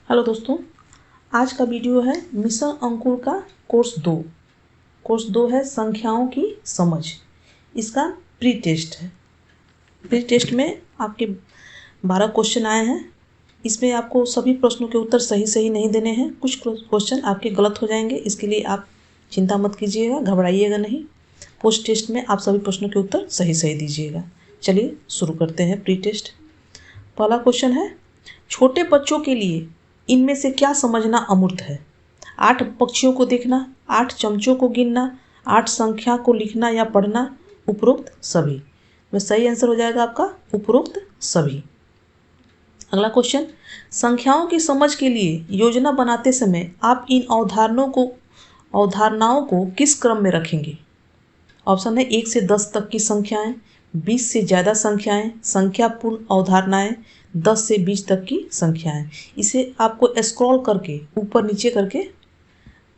Hello दोस्तों, आज का वीडियो है मिशन अंकुर का कोर्स दो है संख्याओं की समझ। इसका प्री टेस्ट है। प्री टेस्ट में आपके 12 क्वेश्चन आए हैं। इसमें आपको सभी प्रश्नों के उत्तर सही नहीं देने हैं। कुछ क्वेश्चन आपके गलत हो जाएंगे। इसके लिए आप चिंता मत कीजिएगा, घबराइएगा नहीं। पोस्ट टेस्ट में आप सभी प्रश्नों के उत्तर सही दीजिएगा। चलिए शुरू करते हैं प्री टेस्ट। पहला क्वेश्चन है, छोटे बच्चों के लिए इनमें से क्या समझना अमूर्त है? 8 पक्षियों को देखना, 8 चमचों को गिनना, 8 संख्या को लिखना या पढ़ना, उपरोक्त सभी। में सही आंसर हो जाएगा आपका उपरोक्त सभी। अगला क्वेश्चन, संख्याओं की समझ के लिए योजना बनाते समय आप इन अवधारणाओं को किस क्रम में रखेंगे? ऑप्शन है 1 से 10 तक की संख्याएं, 20 से ज़्यादा संख्याएं, संख्यापूर्ण अवधारणाएं, 10 से 20 तक की संख्याएं। इसे आपको स्क्रॉल करके ऊपर नीचे करके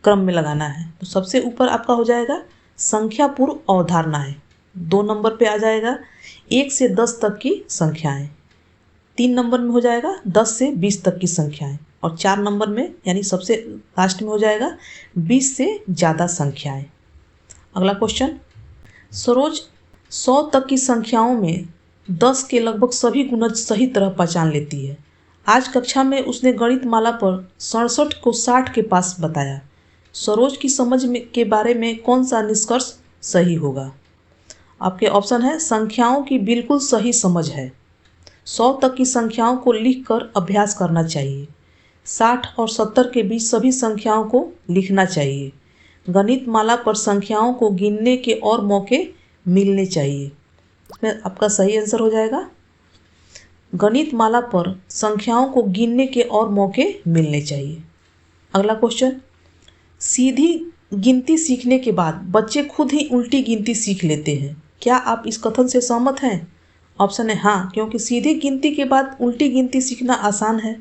क्रम में लगाना है। तो सबसे ऊपर आपका हो जाएगा संख्यापूर्ण अवधारणाएं, 2 नंबर पे आ जाएगा 1 से 10 तक की संख्याएं, 3 नंबर में हो जाएगा 10 से 20 तक की संख्याएं, और 4 नंबर में यानी सबसे लास्ट में हो जाएगा 20 से ज़्यादा संख्याएं। अगला क्वेश्चन, सरोज 100 तक की संख्याओं में 10 के लगभग सभी गुणज सही तरह पहचान लेती है। आज कक्षा में उसने गणित माला पर 67 को 60 के पास बताया। सरोज की समझ के बारे में कौन सा निष्कर्ष सही होगा? आपके ऑप्शन है संख्याओं की बिल्कुल सही समझ है। 100 तक की संख्याओं को लिखकर अभ्यास करना चाहिए। 60 और 70 के बीच सभी संख्याओं को लिखना चाहिए। गणित माला पर संख्याओं को गिनने के और मौके मिलने चाहिए। इसमें आपका सही आंसर हो जाएगा गणित माला पर संख्याओं को गिनने के और मौके मिलने चाहिए। अगला क्वेश्चन, सीधी गिनती सीखने के बाद बच्चे खुद ही उल्टी गिनती सीख लेते हैं। क्या आप इस कथन से सहमत हैं? ऑप्शन है हाँ, क्योंकि सीधी गिनती के बाद उल्टी गिनती सीखना आसान है।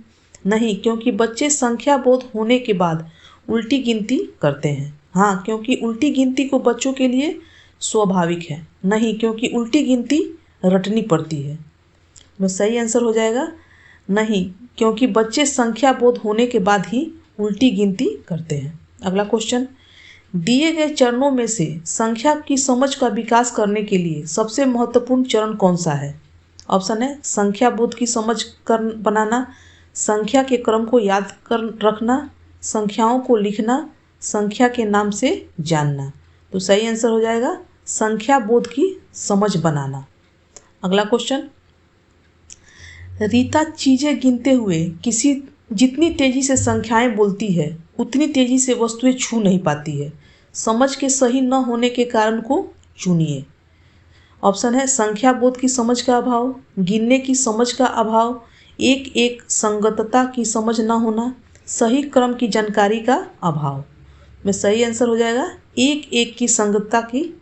नहीं, क्योंकि बच्चे संख्या बोध होने के बाद उल्टी गिनती करते हैं। हाँ, क्योंकि उल्टी गिनती को बच्चों के लिए स्वाभाविक है। नहीं, क्योंकि उल्टी गिनती रटनी पड़ती है। में सही आंसर हो जाएगा नहीं, क्योंकि बच्चे संख्या बोध होने के बाद ही उल्टी गिनती करते हैं। अगला क्वेश्चन, दिए गए चरणों में से संख्या की समझ का विकास करने के लिए सबसे महत्वपूर्ण चरण कौन सा है? ऑप्शन है संख्या बोध की समझ बनाना, संख्या के क्रम को याद कर रखना, संख्याओं को लिखना, संख्या के नाम से जानना। तो सही आंसर हो जाएगा संख्या बोध की समझ बनाना। अगला क्वेश्चन, रीता चीजें गिनते हुए जितनी तेजी से संख्याएं बोलती है उतनी तेजी से वस्तुएं छू नहीं पाती है। समझ के सही न होने के कारण को चुनिए। ऑप्शन है संख्या बोध की समझ का अभाव, गिनने की समझ का अभाव, एक संगतता की समझ न होना, सही क्रम की जानकारी का अभाव। में सही आंसर हो जाएगा एक की संगतता की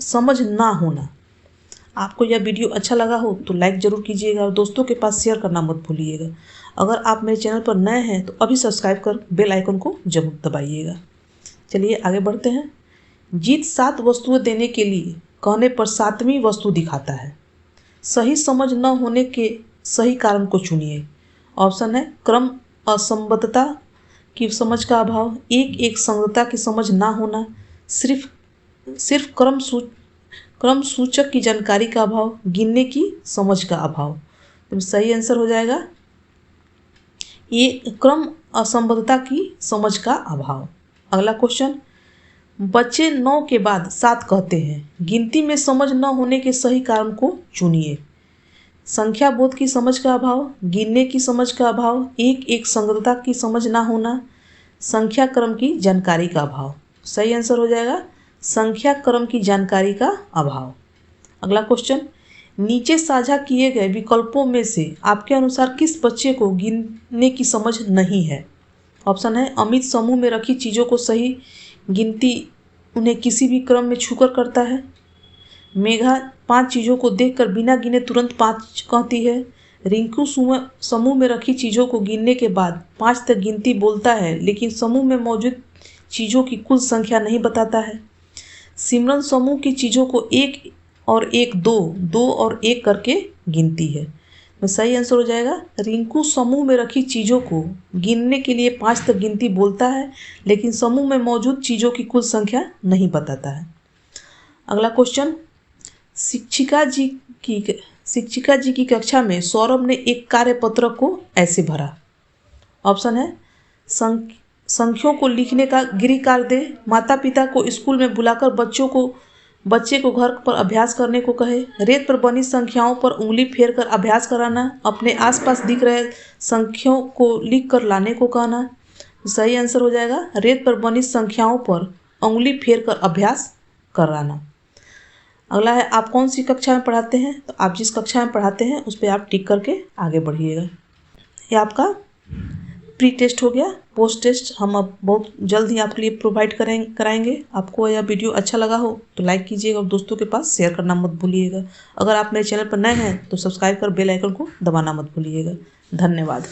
समझ ना होना। आपको यह वीडियो अच्छा लगा हो तो लाइक ज़रूर कीजिएगा और दोस्तों के पास शेयर करना मत भूलिएगा। अगर आप मेरे चैनल पर नए हैं तो अभी सब्सक्राइब कर बेल आइकन को जरूर दबाइएगा। चलिए आगे बढ़ते हैं। जीत 7 वस्तुएं देने के लिए कहने पर 7वीं वस्तु दिखाता है। सही समझ न होने के सही कारण को चुनिए। ऑप्शन है क्रम असंबद्धता की समझ का अभाव, एक संगतता की समझ ना होना, सिर्फ क्रम सूचक की जानकारी का अभाव, गिनने की समझ का अभाव। तो सही आंसर हो जाएगा ये क्रम असंबद्धता की समझ का अभाव। अगला क्वेश्चन, बच्चे 9 के बाद 7 कहते हैं। गिनती में समझ न होने के सही कारण को चुनिए। संख्या बोध की समझ का अभाव, गिनने की समझ का अभाव, एक संगतता की समझ ना होना, संख्या क्रम की जानकारी का अभाव। सही आंसर हो जाएगा संख्या क्रम की जानकारी का अभाव। अगला क्वेश्चन, नीचे साझा किए गए विकल्पों में से आपके अनुसार किस बच्चे को गिनने की समझ नहीं है? ऑप्शन है अमित समूह में रखी चीज़ों को सही गिनती उन्हें किसी भी क्रम में छूकर करता है। मेघा 5 चीज़ों को देखकर बिना गिने तुरंत 5 कहती है। रिंकू समूह में रखी चीज़ों को गिनने के बाद 5 तक गिनती बोलता है, लेकिन समूह में मौजूद चीज़ों की कुल संख्या नहीं बताता है। सिमरन समूह की चीज़ों को 1 और 1 2 और 1 करके गिनती है। में सही आंसर हो जाएगा रिंकू समूह में रखी चीज़ों को गिनने के लिए 5 तक गिनती बोलता है, लेकिन समूह में मौजूद चीज़ों की कुल संख्या नहीं बताता है। अगला क्वेश्चन, शिक्षिका जी की कक्षा में सौरभ ने एक कार्यपत्र को ऐसे भरा। ऑप्शन है संख्याओं को लिखने का गृह कार्य दे, माता पिता को स्कूल में बुलाकर बच्चे को घर पर अभ्यास करने को कहे, रेत पर बनी संख्याओं पर उंगली फेर कर अभ्यास कराना, अपने आसपास दिख रहे संख्याओं को लिख कर लाने को कहना। सही आंसर हो जाएगा रेत पर बनी संख्याओं पर उंगली फेर कर अभ्यास कराना। अगला है आप कौन सी कक्षा में पढ़ाते हैं, तो आप जिस कक्षा में पढ़ाते हैं उस पर आप टिक करके आगे बढ़िएगा। ये आपका प्री टेस्ट हो गया। पोस्ट टेस्ट हम अब बहुत जल्द ही आपके लिए प्रोवाइड कराएंगे। आपको यह वीडियो अच्छा लगा हो तो लाइक कीजिएगा और दोस्तों के पास शेयर करना मत भूलिएगा। अगर आप मेरे चैनल पर नए हैं तो सब्सक्राइब कर बेल आइकन को दबाना मत भूलिएगा। धन्यवाद।